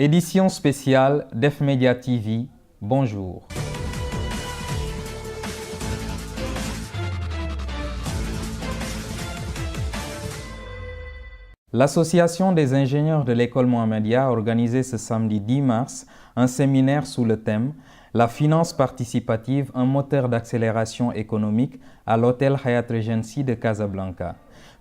Édition spéciale Def Media TV, bonjour. L'Association des ingénieurs de l'école Mohammedia a organisé ce samedi 10 mars un séminaire sous le thème « La finance participative, un moteur d'accélération économique » à l'hôtel Hyatt Regency de Casablanca.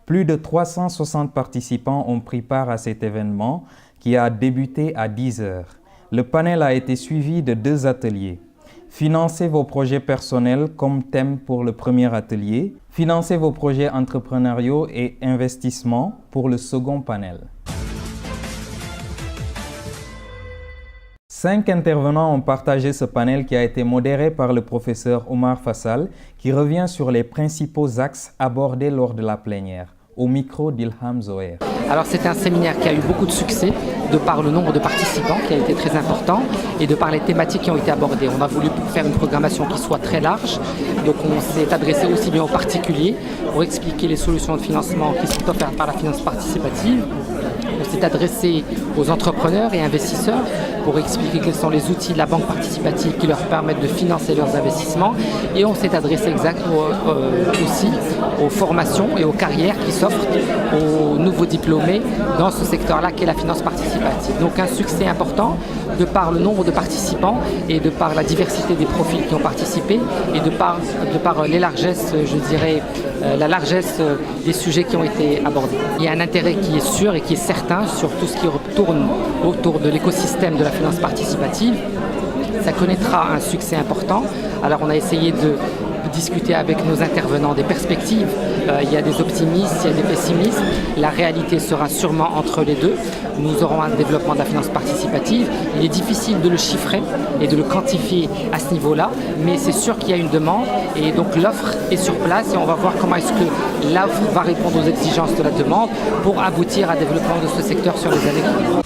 Plus de 360 participants ont pris part à cet événement qui a débuté à 10 heures. Le panel a été suivi de 2 ateliers. Financez vos projets personnels comme thème pour le premier atelier. Financez vos projets entrepreneuriaux et investissements pour le second panel. 5 intervenants ont partagé ce panel qui a été modéré par le professeur Omar Fassal qui revient sur les principaux axes abordés lors de la plénière. Au micro d'Ilham Zoher. Alors c'est un séminaire qui a eu beaucoup de succès de par le nombre de participants qui a été très important et de par les thématiques qui ont été abordées. On a voulu faire une programmation qui soit très large, donc on s'est adressé aussi bien aux particuliers pour expliquer les solutions de financement qui sont offertes par la finance participative. On s'est adressé aux entrepreneurs et investisseurs pour expliquer quels sont les outils de la banque participative qui leur permettent de financer leurs investissements. Et on s'est adressé aussi aux formations et aux carrières qui s'offrent aux nouveaux diplômés dans ce secteur-là qu'est la finance participative. Donc un succès important de par le nombre de participants et de par la diversité des profils qui ont participé et de par les largesses, je dirais, la largesse des sujets qui ont été abordés. Il y a un intérêt qui est sûr et qui est certain sur tout ce qui tourne autour de l'écosystème de la finance participative. Ça connaîtra un succès important. Alors on a essayé de discuter avec nos intervenants des perspectives. Il y a des optimistes, il y a des pessimistes. La réalité sera sûrement entre les deux. Nous aurons un développement de la finance participative. Il est difficile de le chiffrer et de le quantifier à ce niveau-là, mais c'est sûr qu'il y a une demande et donc l'offre est sur place et on va voir comment est-ce que l'offre va répondre aux exigences de la demande pour aboutir à un développement de ce secteur sur les années qui viennent.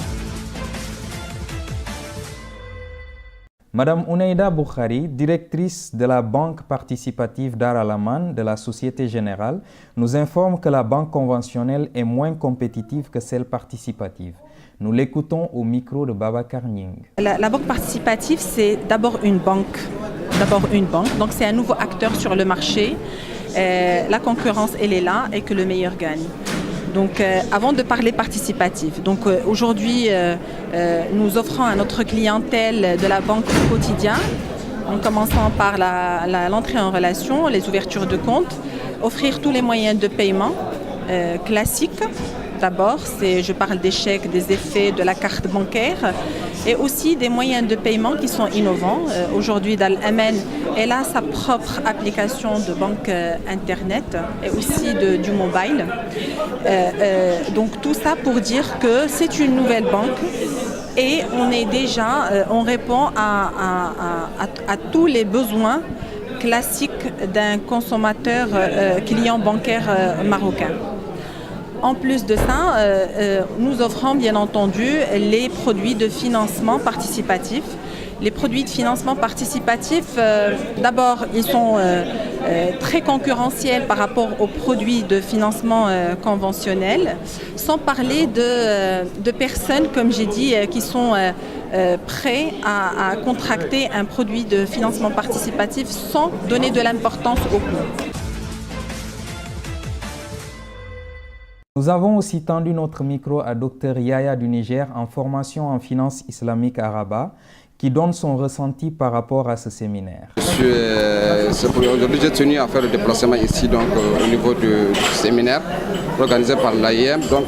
Madame Ounaïda Boukhari, directrice de la banque participative Dar Al-Aman de la Société Générale, nous informe que la banque conventionnelle est moins compétitive que celle participative. Nous l'écoutons au micro de Babacar Ning. La banque participative, c'est d'abord une banque. Donc c'est un nouveau acteur sur le marché. La concurrence, elle est là et que le meilleur gagne. Donc avant de parler participatif, aujourd'hui nous offrons à notre clientèle de la banque au quotidien, en commençant par l'entrée en relation, les ouvertures de compte, offrir tous les moyens de paiement classiques. D'abord, je parle des chèques, des effets, de la carte bancaire et aussi des moyens de paiement qui sont innovants. Aujourd'hui, Dar Al-Aman, elle a sa propre application de banque internet et aussi du mobile. Donc tout ça pour dire que c'est une nouvelle banque et on répond à tous les besoins classiques d'un consommateur client bancaire marocain. En plus de ça, nous offrons bien entendu les produits de financement participatif. Les produits de financement participatif, d'abord, ils sont très concurrentiels par rapport aux produits de financement conventionnels, sans parler de personnes, comme j'ai dit, qui sont prêts à contracter un produit de financement participatif sans donner de l'importance au coût. Nous avons aussi tendu notre micro à Dr Yaya du Niger en formation en finance islamique à Rabat, qui donne son ressenti par rapport à ce séminaire. Aujourd'hui, j'ai tenu à faire le déplacement ici au niveau du séminaire organisé par l'AIM. Donc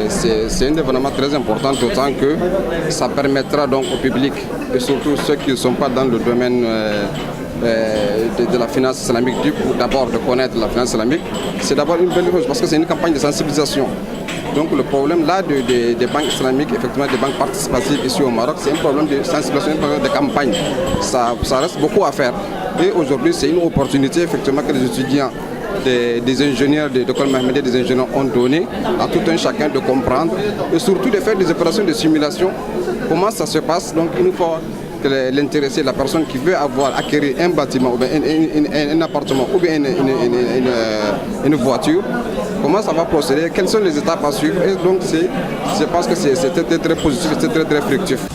c'est un événement très important, d'autant que ça permettra donc au public et surtout ceux qui ne sont pas dans le domaine de la finance islamique, d'abord de connaître la finance islamique. C'est d'abord une belle chose parce que c'est une campagne de sensibilisation. Donc le problème là des banques islamiques, effectivement des banques participatives ici au Maroc, c'est un problème de sensibilisation, un problème de campagne. Ça reste beaucoup à faire. Et aujourd'hui, c'est une opportunité effectivement que les étudiants des ingénieurs de l'école Mohammedia, des ingénieurs ont donné à tout un chacun de comprendre et surtout de faire des opérations de simulation. Comment ça se passe? Donc une fois que l'intéressé, la personne qui veut acquérir un bâtiment, ou bien un appartement, ou bien une voiture, comment ça va procéder, quelles sont les étapes à suivre. Et donc c'est parce que c'était très positif, c'était très fructif.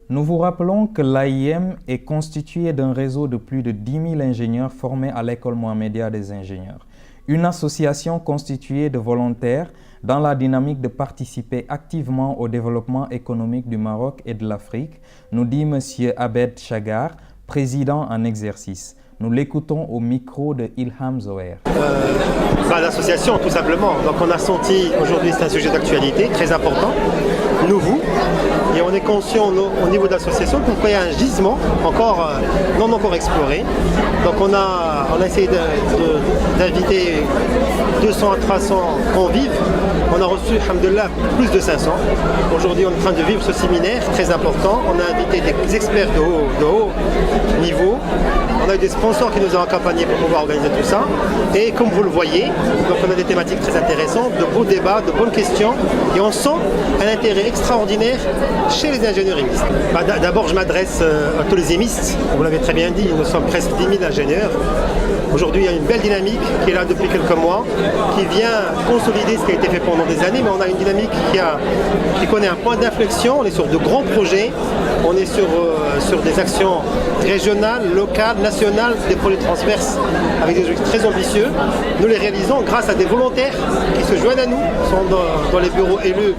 Nous vous rappelons que l'AIM est constituée d'un réseau de plus de 10 000 ingénieurs formés à l'École Mohammedia des ingénieurs. Une association constituée de volontaires dans la dynamique de participer activement au développement économique du Maroc et de l'Afrique, nous dit M. Abed Chagar, président en exercice. Nous l'écoutons au micro de Ilham Zoher. L'association, tout simplement. Donc on a senti, aujourd'hui c'est un sujet d'actualité très important, nouveau, et on est conscient au niveau de l'association qu'il y a un gisement non encore exploré. Donc on a essayé d'inviter 200 à 300 convives. On a reçu, alhamdoulilah, plus de 500. Aujourd'hui on est en train de vivre ce séminaire très important. On a invité des experts de haut niveau. On a eu des sponsors qui nous ont accompagnés pour pouvoir organiser tout ça. Et comme vous le voyez, donc on a des thématiques très intéressantes, de beaux débats, de bonnes questions. Et on sent un intérêt extraordinaire chez les ingénieurs émistes. D'abord, je m'adresse à tous les émistes. Vous l'avez très bien dit, nous sommes presque 10 000 ingénieurs. Aujourd'hui, il y a une belle dynamique qui est là depuis quelques mois, qui vient consolider ce qui a été fait pendant des années, mais on a une dynamique qui connaît un point d'inflexion. On est sur de grands projets, on est sur des actions régionales, locales, nationales, des projets transverses avec des objectifs très ambitieux. Nous les réalisons grâce à des volontaires qui se joignent à nous, sont dans les bureaux élus,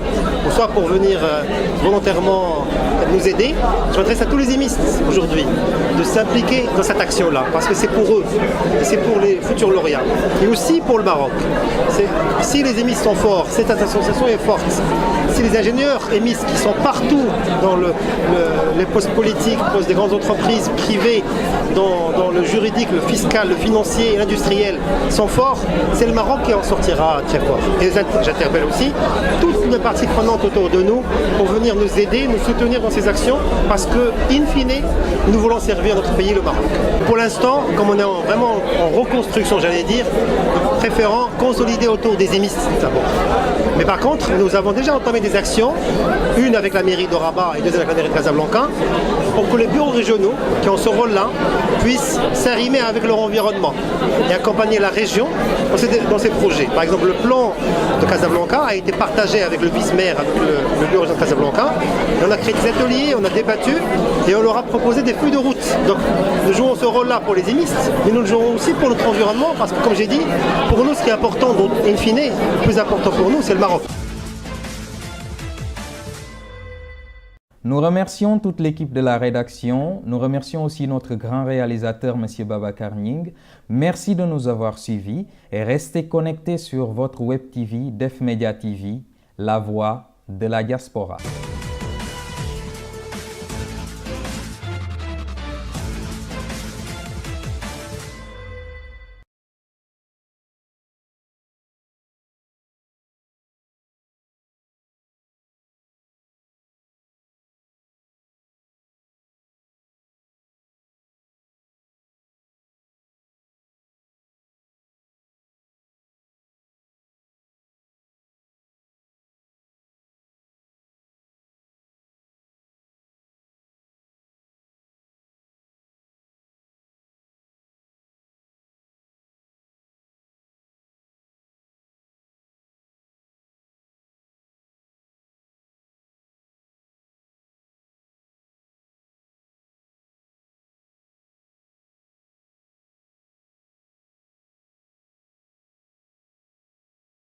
ou soit pour venir volontairement nous aider. Je m'adresse à tous les émistes aujourd'hui de s'impliquer dans cette action-là, parce que c'est pour eux, et c'est pour les futurs lauréats, et aussi pour le Maroc. Si les émistes sont forts, cette association est forte. Si les ingénieurs émistes qui sont partout dans les postes politiques, postes des grandes entreprises privées, dans le juridique, le fiscal, le financier et l'industriel sont forts, c'est le Maroc qui en sortira très fort. Et j'interpelle aussi toutes les parties prenantes autour de nous pour venir nous aider, nous soutenir dans ces actions, parce que, in fine, nous voulons servir notre pays, le Maroc. Pour l'instant, comme on est vraiment en reconstruction, j'allais dire, nous préférons consolider autour des émistes d'abord. Mais par contre, nous avons déjà entamé des actions, une avec la mairie de Rabat et deux avec la mairie de Casablanca, pour que les bureaux régionaux qui ont ce rôle-là puissent s'arrimer avec leur environnement et accompagner la région dans ces projets. Par exemple, le plan de Casablanca a été partagé avec le vice-maire, avec le bureau régional de Casablanca. Et on a créé des ateliers, on a débattu et on leur a proposé des feuilles de route. Donc nous jouons ce rôle-là pour les émistes, mais nous le jouons aussi pour notre environnement, parce que comme j'ai dit, pour nous ce qui est important, donc in fine, le plus important pour nous, c'est le Maroc. Nous remercions toute l'équipe de la rédaction. Nous remercions aussi notre grand réalisateur, M. Babacar Ning. Merci de nous avoir suivis et restez connectés sur votre web TV, Def Media TV, la voix de la diaspora.